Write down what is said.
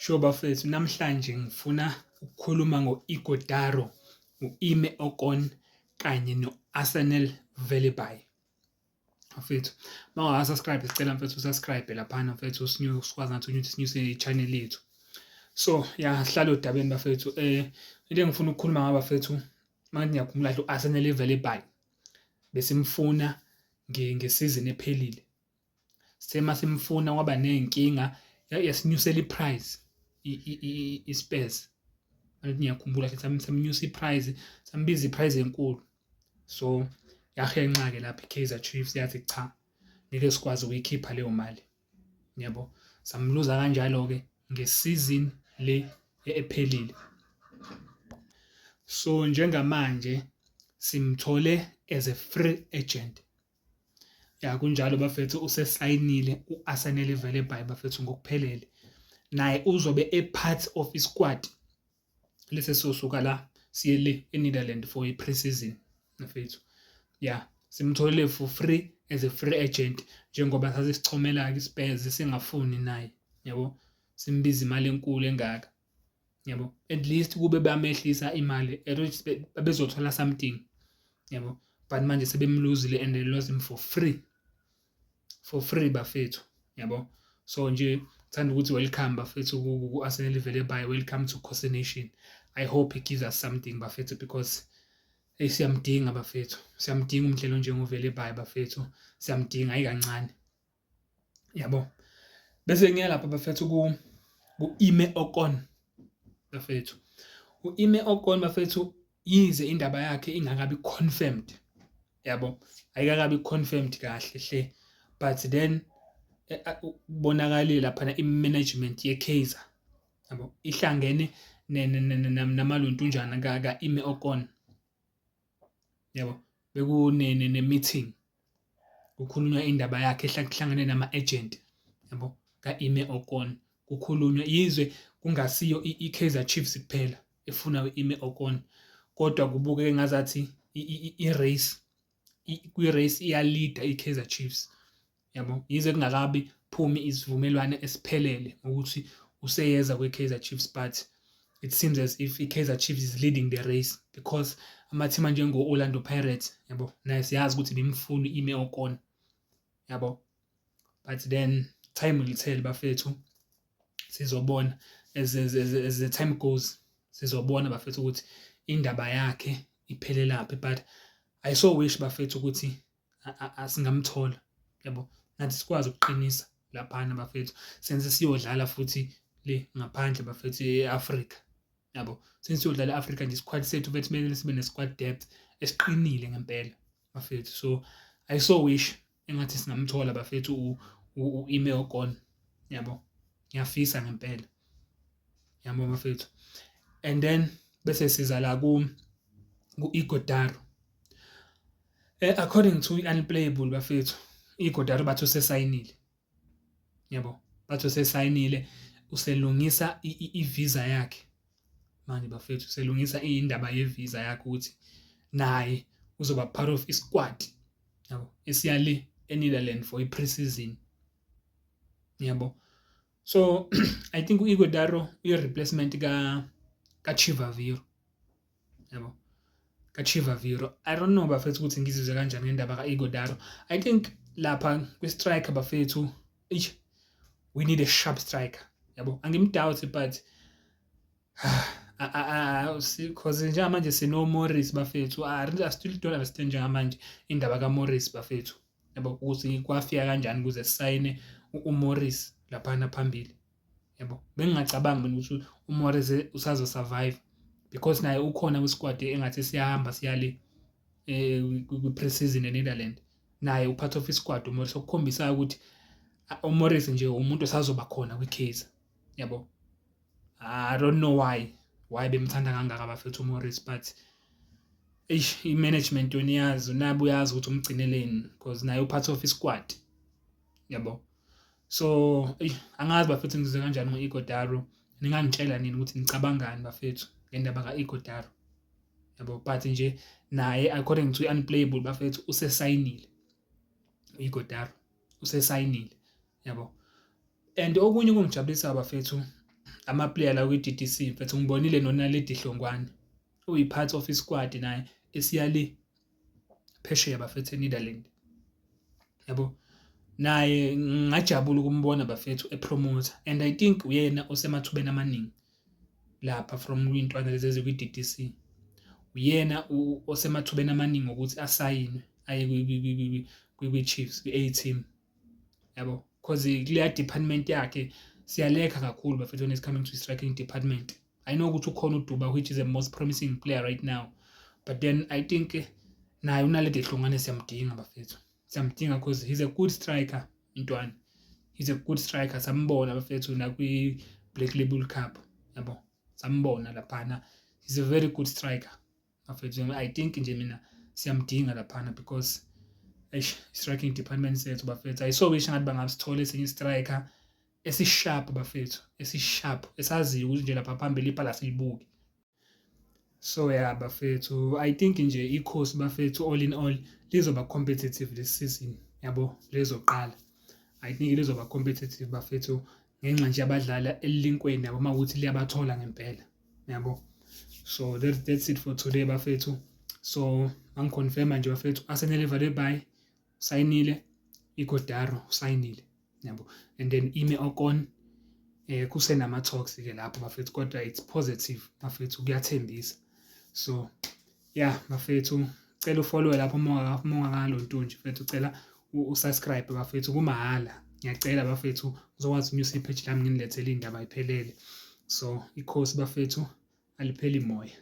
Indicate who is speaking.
Speaker 1: Sho bafethu, namhlanje ngifuna ukukhuluma ngo-Ighodaro, u-Ime Ocon kanye no-Arsenal Velibayi. Bafethu, mawunga-subscribe sicela mfethu usubscribe laphana mfethu sikwazi nathi ukuthi sinyuse i-channel yethu. So, sihlala odabeni bafethu. Into engifuna ukukhuluma ngabo bafethu, manje ngiyakhumbula u-Arsenal Velibayi besimfuna ngesizini ephelile. Sema simfuna kwaba ney'nkinga yasinyusela i-price i-Spurs. Manje ngiyakhumbula samnyusa i-price, sambiza i-price enkulu. So yahenqa-ke lapha i-Kaizer Chiefs yathi cha, ngeke sikwazi ukuyikhipha leyo mali. Yabo, samluza kanjalo-ke ngesizini le ephelile. So njengamanje simthole as a free agent. Kunjalo bafethu, usesayinile u-Arsenal Velibayi bafethu ngokuphelele. Naye uzobe part of i-squad lesi sosuka la siye le eNetherlands for i-pre-season bafethu. Simtholile for free as a free agent njengoba sasisichomela-ke iSpurs singafuni naye, yabo, simbiza imali enkulu engaka, yabo, at least kube bamehlisa imali bezothola something, yabo, but manje sebemluzile and they lost him for free bafethu, yabo. So nje ngithanda ukuthi welcome bafethu ku-Arsenal Velibayi, welcome to Khosi Nation. I hope he gives us something bafethu because siyamdinga bafethu, siyamdinga umdlalo njengoVelibayi bafethu, siyamdinga ayikancane, yabo. Bese ngiya lapha bafethu ku-Ime Ocon bafethu. U-Ime Ocon bafethu, yize indaba yakhe ingakabi confirmed, yabo, ayikakabi confirmed kahle hle, but then kubonakalile lapha i-management ye-Kaizer, yabo, ihlangene namalontunjana ka-Ime Ocon, yabo, bekune-meeting kukhulunywa indaba yakhe kuhlangene nama-agent, yabo, ka-Ime Ocon. Kukhulunywa yize kungasiyo i-Kaizer Chiefs kuphela efuna u-Ime Ocon, kodwa kubukeka ngazathi kwi-race iyalida i-Kaizer Chiefs, yabo, yize kungakabi phumi isivumelwano esiphelele ukuthi useyeza kwe-Kaizer Chiefs, but it seems as if i-Kaizer Chiefs is leading the race because ama-team anjengo-Orlando Pirates, yabo, naye siyazi ukuthi bimfuna u-Ime Ocon, yabo, but then time will tell bafethu. Sizobona as the time goes, sizobona bafethu ukuthi indaba yakhe iphelelaphi, but I so wish bafethu ukuthi asingamthola, yabo, nathi sikwazi ukuqinisa laphana bafethu, senze siyodlala futhi le ngaphandle bafethu e-Africa, yabo, senze siyodlala e-Africa nje isquad sethu bafethu kumele sibe ne-squad depth esiqinile ngempela bafethu. So I so wish engathi singamthola bafethu u-Ime Ocon, yabo, ngiyafisa ngempela, yabo bafethu. And then bese siza la ku-Ighodaro. According to i-Unplayable bafethu, i-Ighodaro bathi usesayinile, yabo, bathi usesayinile, uselungisa i-visa yakhe manje bafethu, uselungisa indaba ye-visa yakhe ukuthi naye uzoba part of i-squad, yabo, esiya le eNetherlands for i-pre-season, yabo. So I think u-Ighodaro uyi-replacement ka-Chivaviro, yabo, ka-Chivaviro. I don't know bafethu ukuthi ngizizwe kanjani ngendaba ka-Ighodaro. I think lapha kwi-striker bafethu, we need a sharp striker, yabo, angimdoubt but because njengamanje sino-Morris bafethu, I still don't understand njengamanje indaba ka-Morris bafethu, yabo, ukuthi kwafika kanjani ukuze sisayine u-Morris laphana phambili, yabo. Bengingacabangi mina ukuthi uMorris usazo survive because naye ukhona kwi-squad engathi siyahamba siyale kwi-pre-season eNetherlands, naye u-part of i-squad uMorris, okukhombisa ukuthi uMorris nje umuntu osazoba khona kwi-Kaizer, yabo. I don't know why bemthanda kangaka bafethu uMorris, but i-management yona iyazi, nabo uyazi ukuthi umgcineleni because naye u-part of i-squad, yabo. So angazi bafethu ngizwe kanjani ngo-Ighodaro, ningangitshela nini ukuthi nicabangani bafethu ngendaba ka-Ighodaro, yabo, but nje naye according to i-Unplayable bafethu usesayinile u-Ighodaro, usesayinile, yabo. And okunye okungijabulisa bafethu ama-player la kwi-DDC mfethu ngibonile noNaledi Hlongwane uyi-part of isquad naye esiya le phesheya bafethu eNetherlands yabo naye ngajabula ukumbona bafethu epromoter and I think uyena osemathubeni amaningi lapha from kwintwana lezi ezikwi-DDC uyena osemathubeni amaningi ukuthi asayinwe aye kwi-Chiefs kwi-A team yabo because kuleya department yakhe siyalekha kakhulu bafethu when it's coming to striking department. I know ukuthi ukhona uDuba which is the most promising player right now, but then I think naye uNaledi Hlongwane siyamdinga bafethu, siyamdinga because he's a good striker intwana, he's a good striker. Sambona bafethu nakwi Black Label Cup yabo, sambona laphana, he's a very good striker bafethu. I think nje mina siyamdinga laphana because striking department sethu bafethu I so wish ngathi bangasithola esinye striker esisharp bafethu, esisharp esaziyo ukuthi nje lapha phambili ibhala silibuki. So yeah bafethu, I think nje ikhosi bafethu all in all lizoba competitive this season yabo, lezoqala I think lizoba competitive bafethu ngenxa nje abadlala elinkweni yabo mawukuthi liyabathola ngempela yabo. So that's it for today bafethu. So angiconfirma nje bafethu Arsenal Valley sayinile, iGodaro sayinile yabo, and then Ime Ocon kusenama talks ke lapho bafethu, kodwa it's positive bafethu, kuyathembisa. So yeah bafethu, cela ufollow lapho mongakalo nje bafethu, cela usubscribe bafethu kumahhala, ngiyacela bafethu uzokwazi news page lami nginilethele indaba iphelele. So ikhosi bafethu alipheli moya.